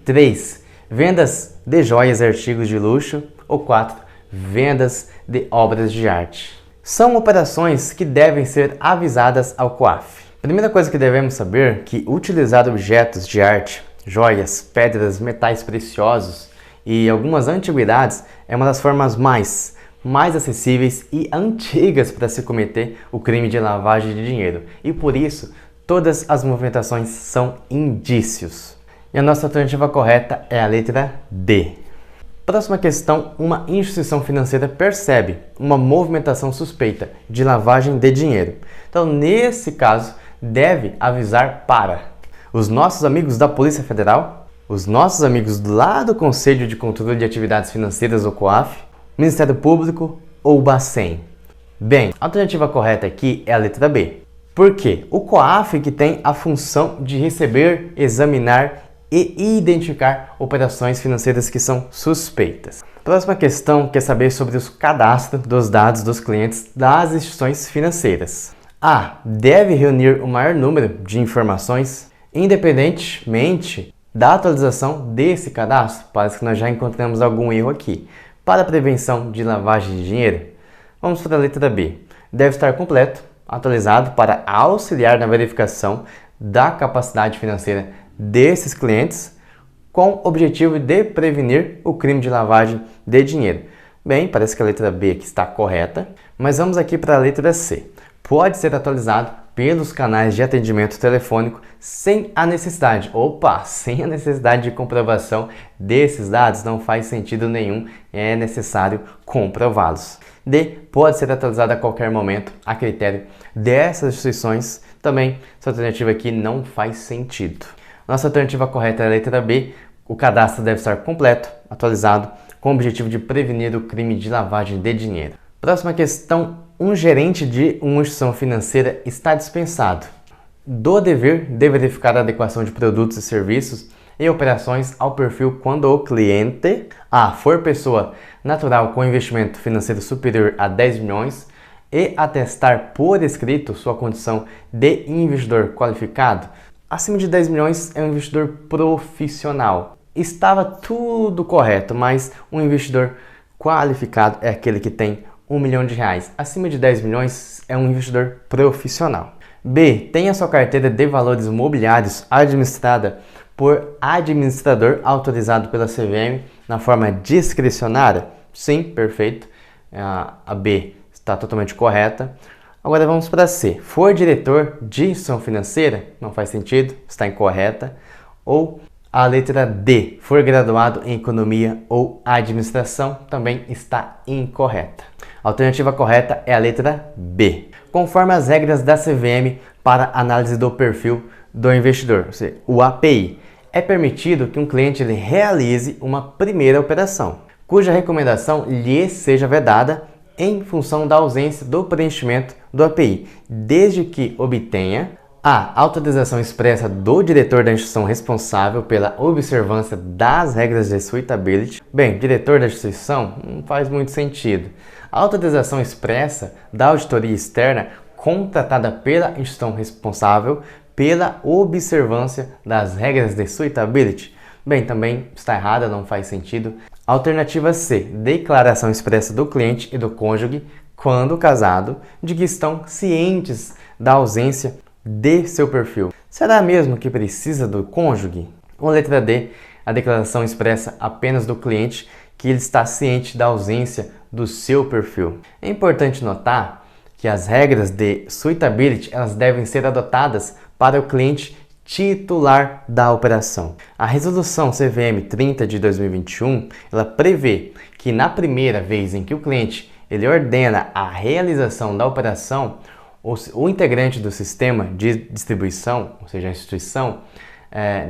3, vendas de joias e artigos de luxo. Ou 4, vendas de obras de arte. São operações que devem ser avisadas ao COAF. Primeira coisa que devemos saber é que utilizar objetos de arte, joias, pedras, metais preciosos e algumas antiguidades é uma das formas mais acessíveis e antigas para se cometer o crime de lavagem de dinheiro. E por isso, todas as movimentações são indícios. E a nossa alternativa correta é a letra D. Próxima questão: uma instituição financeira percebe uma movimentação suspeita de lavagem de dinheiro. Então, nesse caso, deve avisar para os nossos amigos da Polícia Federal, os nossos amigos lá do Conselho de Controle de Atividades Financeiras, o COAF, Ministério Público ou o Bacen. Bem, a alternativa correta aqui é a letra B. Por quê? O COAF que tem a função de receber, examinar e identificar operações financeiras que são suspeitas. Próxima questão quer saber sobre o cadastro dos dados dos clientes das instituições financeiras. A. Deve reunir o maior número de informações, independentemente da atualização desse cadastro. Parece que nós já encontramos algum erro aqui. Para a prevenção de lavagem de dinheiro, vamos para a letra B. Deve estar completo, atualizado para auxiliar na verificação da capacidade financeira desses clientes com o objetivo de prevenir o crime de lavagem de dinheiro. Bem, parece que a letra B aqui está correta, mas vamos aqui para a letra C. Pode ser atualizado pelos canais de atendimento telefônico sem a necessidade de comprovação desses dados, não faz sentido nenhum, é necessário comprová-los. D. Pode ser atualizado a qualquer momento, a critério dessas instituições. Também, essa alternativa aqui não faz sentido. Nossa alternativa correta é a letra B. O cadastro deve estar completo, atualizado, com o objetivo de prevenir o crime de lavagem de dinheiro. Próxima questão: um gerente de uma instituição financeira está dispensado do dever de verificar a adequação de produtos e serviços e operações ao perfil quando o cliente A. for pessoa natural com investimento financeiro superior a 10 milhões e atestar por escrito sua condição de investidor qualificado. Acima de 10 milhões é um investidor profissional. Estava tudo correto, mas um investidor qualificado é aquele que tem R$1 milhão. Acima de 10 milhões é um investidor profissional. B. Tem a sua carteira de valores imobiliários administrada por administrador autorizado pela CVM na forma discricionária? Sim, perfeito. A B está totalmente correta. Agora vamos para C. For diretor de instituição financeira? Não faz sentido, está incorreta. Ou a letra D. For graduado em economia ou administração? Também está incorreta. A alternativa correta é a letra B. Conforme as regras da CVM para análise do perfil do investidor, ou seja, o API, é permitido que um cliente ele realize uma primeira operação, cuja recomendação lhe seja vedada em função da ausência do preenchimento do API, desde que obtenha a autorização expressa do diretor da instituição responsável pela observância das regras de suitability. Bem, diretor da instituição não faz muito sentido. A autorização expressa da auditoria externa contratada pela instituição responsável pela observância das regras de suitability. Bem, também está errada, não faz sentido. Alternativa C. Declaração expressa do cliente e do cônjuge, quando casado, de que estão cientes da ausência de seu perfil. Será mesmo que precisa do cônjuge? Ou letra D. A declaração expressa apenas do cliente que ele está ciente da ausência do seu perfil. É importante notar que as regras de suitability elas devem ser adotadas para o cliente titular da operação. A resolução CVM 30 de 2021, ela prevê que na primeira vez em que o cliente ele ordena a realização da operação, o integrante do sistema de distribuição, ou seja, a instituição,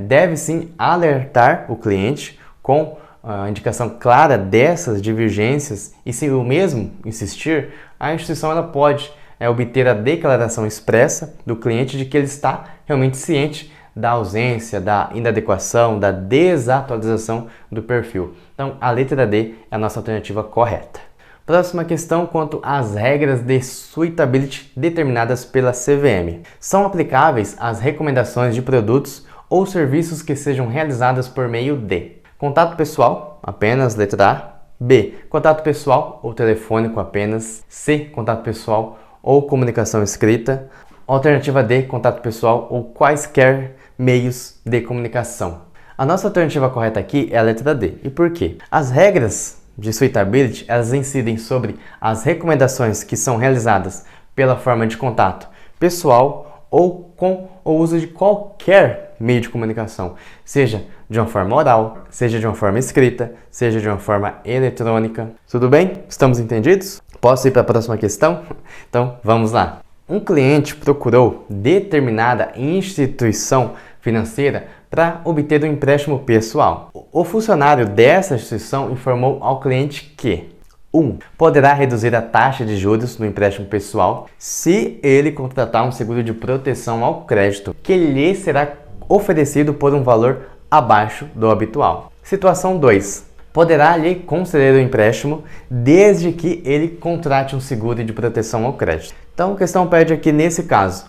deve sim alertar o cliente com a indicação clara dessas divergências e, se o mesmo insistir, a instituição ela pode obter a declaração expressa do cliente de que ele está realmente ciente da ausência, da inadequação, da desatualização do perfil. Então, a letra D é a nossa alternativa correta. Próxima questão quanto às regras de suitability determinadas pela CVM. São aplicáveis às recomendações de produtos ou serviços que sejam realizadas por meio de contato pessoal, apenas letra A. B. Contato pessoal ou telefônico apenas. C. Contato pessoal ou comunicação escrita. Alternativa D. Contato pessoal ou quaisquer meios de comunicação. A nossa alternativa correta aqui é a letra D. E por quê? As regras de suitability elas incidem sobre as recomendações que são realizadas pela forma de contato pessoal ou com o uso de qualquer meio de comunicação, seja de uma forma oral, seja de uma forma escrita, seja de uma forma eletrônica. Tudo bem? Estamos entendidos? Posso ir para a próxima questão? Então, vamos lá. Um cliente procurou determinada instituição financeira para obter um empréstimo pessoal. O funcionário dessa instituição informou ao cliente que 1. Poderá reduzir a taxa de juros no empréstimo pessoal se ele contratar um seguro de proteção ao crédito, que lhe será oferecido por um valor abaixo do habitual. Situação 2. Poderá lhe conceder o empréstimo desde que ele contrate um seguro de proteção ao crédito. Então, a questão pede aqui nesse caso,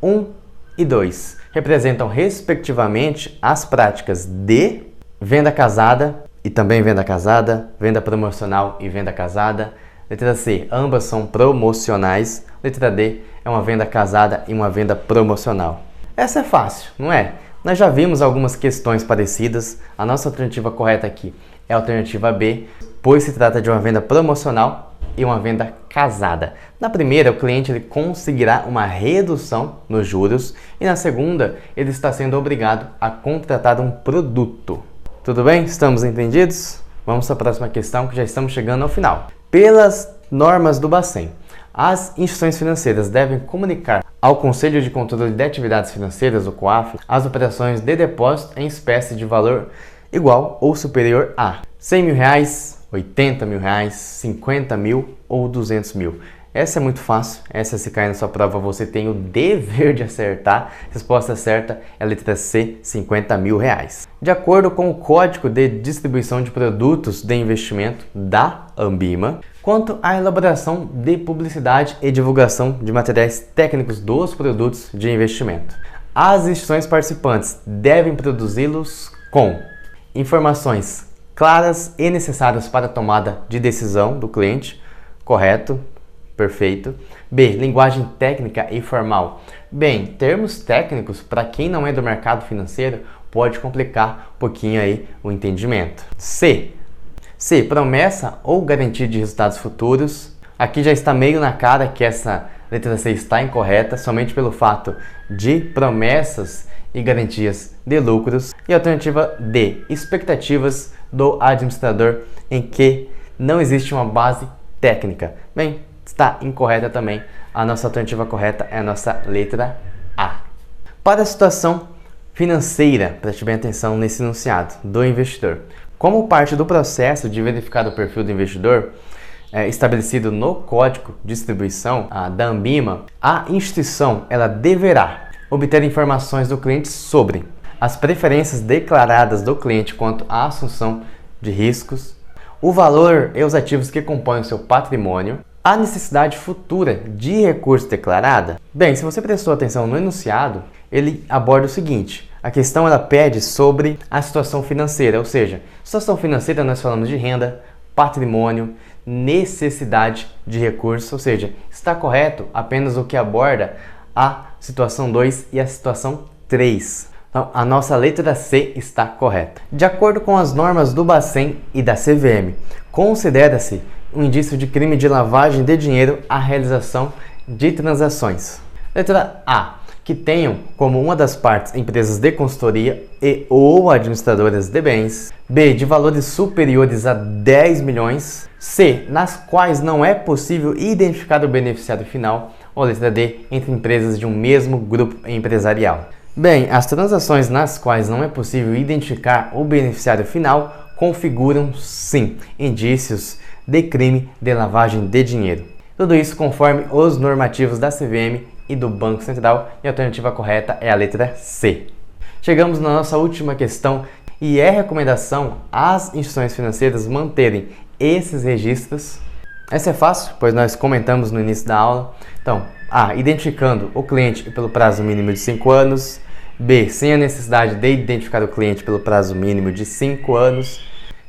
1 e 2 representam respectivamente as práticas de venda casada e também venda casada, venda promocional e venda casada. Letra C, ambas são promocionais. Letra D, é uma venda casada e uma venda promocional. Essa é fácil, não é? Nós já vimos algumas questões parecidas. A nossa alternativa correta aqui é a alternativa B, pois se trata de uma venda promocional e uma venda casada. Na primeira, o cliente ele conseguirá uma redução nos juros e na segunda, ele está sendo obrigado a contratar um produto. Tudo bem? Estamos entendidos? Vamos para a próxima questão, que já estamos chegando ao final. Pelas normas do Bacen, as instituições financeiras devem comunicar ao Conselho de Controle de Atividades Financeiras, o COAF, as operações de depósito em espécie de valor igual ou superior a R$100.000, 80 mil reais, 50 mil ou 200 mil? Essa é muito fácil, essa se cair na sua prova você tem o dever de acertar. Resposta certa é a letra C, 50 mil reais. De acordo com o Código de Distribuição de Produtos de Investimento da Anbima, quanto à elaboração de publicidade e divulgação de materiais técnicos dos produtos de investimento, as instituições participantes devem produzi-los com informações claras e necessárias para a tomada de decisão do cliente. Correto. Perfeito. B. Linguagem técnica e formal. Bem, termos técnicos, para quem não é do mercado financeiro, pode complicar um pouquinho aí o entendimento. C. Promessa ou garantia de resultados futuros. Aqui já está meio na cara que essa letra C está incorreta, somente pelo fato de promessas e garantias de lucros. E a alternativa D. Expectativas do administrador em que não existe uma base técnica. Bem, está incorreta também. A nossa alternativa correta é a nossa letra A. Para a situação financeira, preste bem atenção nesse enunciado do investidor. Como parte do processo de verificar o perfil do investidor, estabelecido no Código de Distribuição da Anbima, a instituição ela deverá obter informações do cliente sobre as preferências declaradas do cliente quanto à assunção de riscos, o valor e os ativos que compõem o seu patrimônio, a necessidade futura de recurso declarada. Bem, se você prestou atenção no enunciado, ele aborda o seguinte: a questão ela pede sobre a situação financeira, ou seja, situação financeira nós falamos de renda, patrimônio, necessidade de recurso, ou seja, está correto apenas o que aborda a situação 2 e a situação 3. Então, a nossa letra C está correta. De acordo com as normas do Bacen e da CVM, considera-se um indício de crime de lavagem de dinheiro a realização de transações. Letra A. Que tenham como uma das partes empresas de consultoria e ou administradoras de bens. B. De valores superiores a 10 milhões. C. Nas quais não é possível identificar o beneficiário final. Ou letra D. Entre empresas de um mesmo grupo empresarial. Bem, as transações nas quais não é possível identificar o beneficiário final configuram, sim, indícios de crime de lavagem de dinheiro. Tudo isso conforme os normativos da CVM e do Banco Central, e a alternativa correta é a letra C. Chegamos na nossa última questão e é recomendação às instituições financeiras manterem esses registros. Essa é fácil, pois nós comentamos no início da aula. Então, A. Identificando o cliente pelo prazo mínimo de 5 anos. B. Sem a necessidade de identificar o cliente pelo prazo mínimo de 5 anos.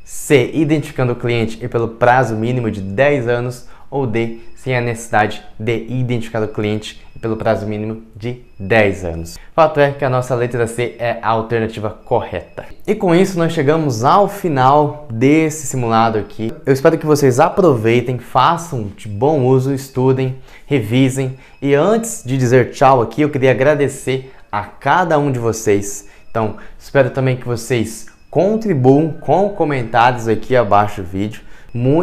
C. Identificando o cliente e pelo prazo mínimo de 10 anos. Ou D. Sem a necessidade de identificar o cliente e pelo prazo mínimo de 10 anos. Fato é que a nossa letra C é a alternativa correta. E com isso nós chegamos ao final desse simulado aqui. Eu espero que vocês aproveitem, façam de bom uso, estudem, revisem. E antes de dizer tchau aqui, eu queria agradecer a cada um de vocês. Então, espero também que vocês contribuam com comentários aqui abaixo do vídeo.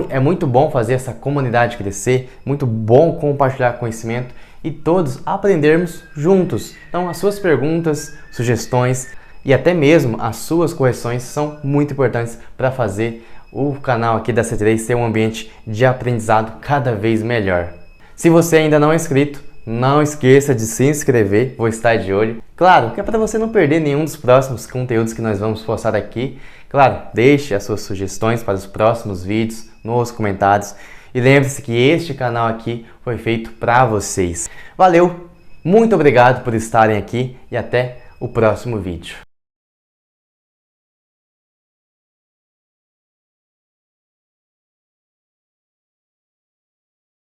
É muito bom fazer essa comunidade crescer, muito bom compartilhar conhecimento e todos aprendermos juntos. Então, as suas perguntas, sugestões e até mesmo as suas correções são muito importantes para fazer o canal aqui da C3 ser um ambiente de aprendizado cada vez melhor. Se você ainda não é inscrito, não esqueça de se inscrever, vou estar de olho. Claro, que é para você não perder nenhum dos próximos conteúdos que nós vamos postar aqui. Claro, deixe as suas sugestões para os próximos vídeos nos comentários. E lembre-se que este canal aqui foi feito para vocês. Valeu, muito obrigado por estarem aqui e até o próximo vídeo.